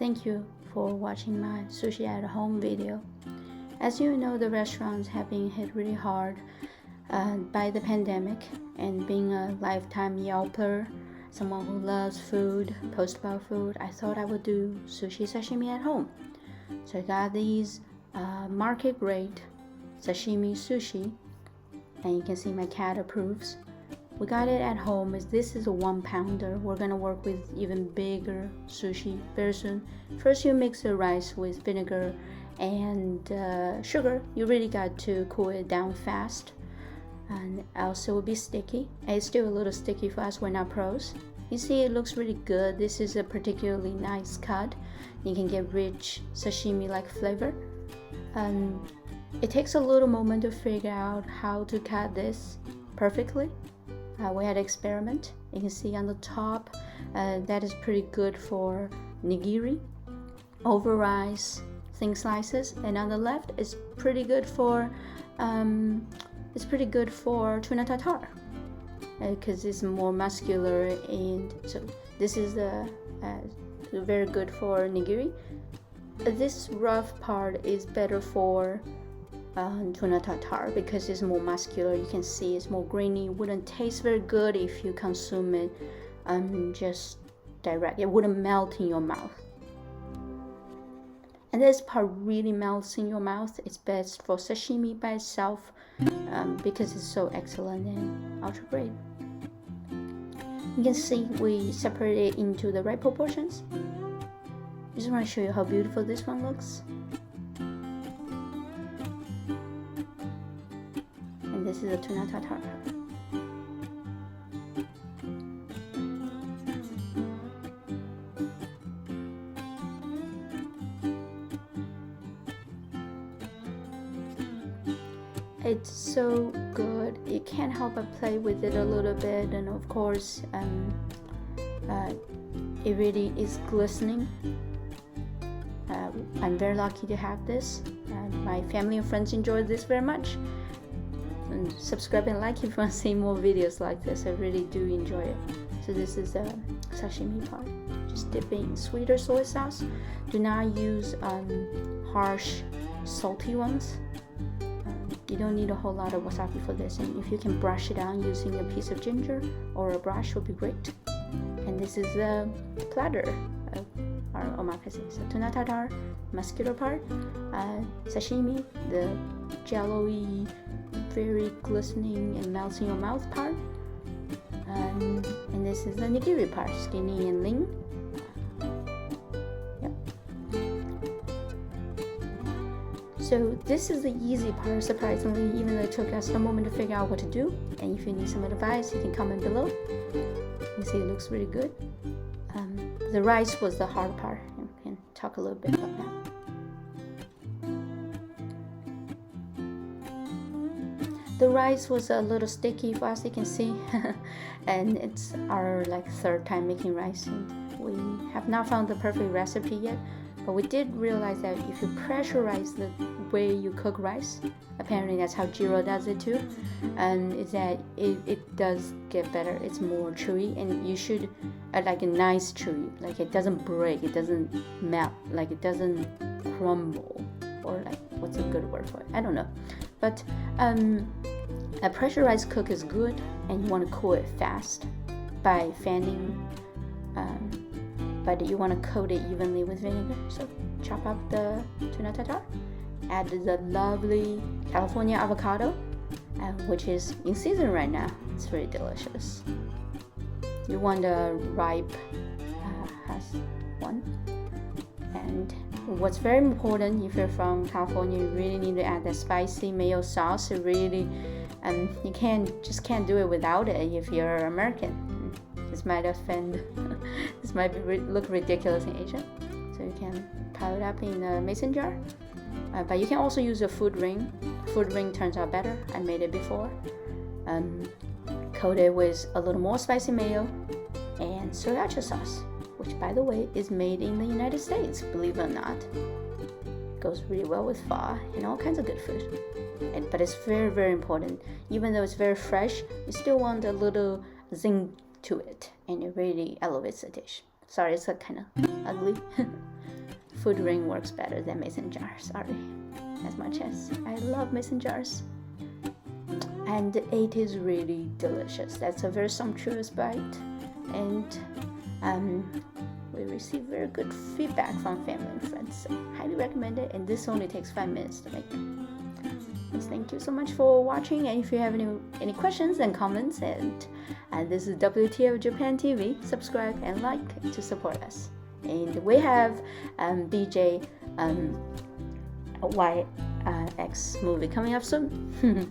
Thank you for watching my sushi at home video. As you know, the restaurants have been hit really hard by the pandemic, and being a lifetime Yelper, someone who loves food, post about food, I thought I would do sushi sashimi at home. So I got these market grade sashimi sushi, and you can see my cat approves. We got it at home. This is a 1 pounder. We're gonna work with even bigger sushi very soon. First, you mix the rice with vinegar and sugar. You really got to cool it down fast, and else it will be sticky. And it's still a little sticky for us. We're not pros. You see, it looks really good. This is a particularly nice cut. You can get rich sashimi-like flavor. It takes a little moment to figure out how to cut this perfectly. We had an experiment. You can see on the top, that is pretty good for nigiri, over rice, thin slices, and on the left is pretty good for tuna tartare, because it's more muscular, and so this is very good for nigiri. This rough part is better for tuna tartare because it's more muscular. You can see it's more grainy. It wouldn't taste very good if you consume it just direct. It wouldn't melt in your mouth. And this part really melts in your mouth. It's best for sashimi by itself because it's so excellent and ultra great. You can see we separate it into the right proportions. I just want to show you how beautiful this one looks. And this is a tuna tartare. It's so good. You can't help but play with it a little bit, and of course, it really is glistening. I'm very lucky to have this. My family and friends enjoy this very much. And subscribe and like if you want to see more videos like this. I really do enjoy it. So this is the sashimi part. Just dip it in sweeter soy sauce. Do not use harsh, salty ones. You don't need a whole lot of wasabi for this, and if you can brush it on using a piece of ginger or a brush, would be great. And this is the platter of our omakase. So tuna tartare, muscular part, sashimi, the jello-y, very glistening and melts in your mouth part, and this is the nigiri part, skinny and lean. So this is the easy part, surprisingly, even though it took us a moment to figure out what to do. And if you need some advice, you can comment below. You see it looks really good. The rice was the hard part. We can talk a little bit about that. The rice was a little sticky for us, you can see. And it's our third time making rice, and we have not found the perfect recipe yet. But we did realize that if you pressurize the way you cook rice, apparently that's how Jiro does it too, and is that it does get better. It's more chewy, and you should like a nice chewy, like it doesn't break, it doesn't melt, like it doesn't crumble, or what's a good word for it? I don't know. But a pressurized cook is good, and you want to cool it fast by fanning. But you want to coat it evenly with vinegar. So chop up the tuna tartare, add the lovely California avocado, which is in season right now. It's very delicious. You want a ripe has one. And what's very important, if you're from California, you really need to add the spicy mayo sauce. It really, you can't do it without it if you're American. This might offend, this might look ridiculous in Asia. So you can pile it up in a mason jar. But you can also use a food ring. Food ring turns out better. I made it before. Coat it with a little more spicy mayo and sriracha sauce, which by the way is made in the United States, believe it or not. Goes really well with pho and all kinds of good food. But it's very, very important. Even though it's very fresh, you still want a little zing to it, and it really elevates the dish. Sorry, it's kind of ugly. food ring works better than mason jar. Sorry, as much as I love mason jars. And it is really delicious. That's a very sumptuous bite, and we received very good feedback from family and friends. So highly recommend it. And this only takes 5 minutes to make. Thank you so much for watching. And if you have any questions and comments, and this is WTF Japan TV, subscribe and like to support us. And we have BJ YX movie coming up soon.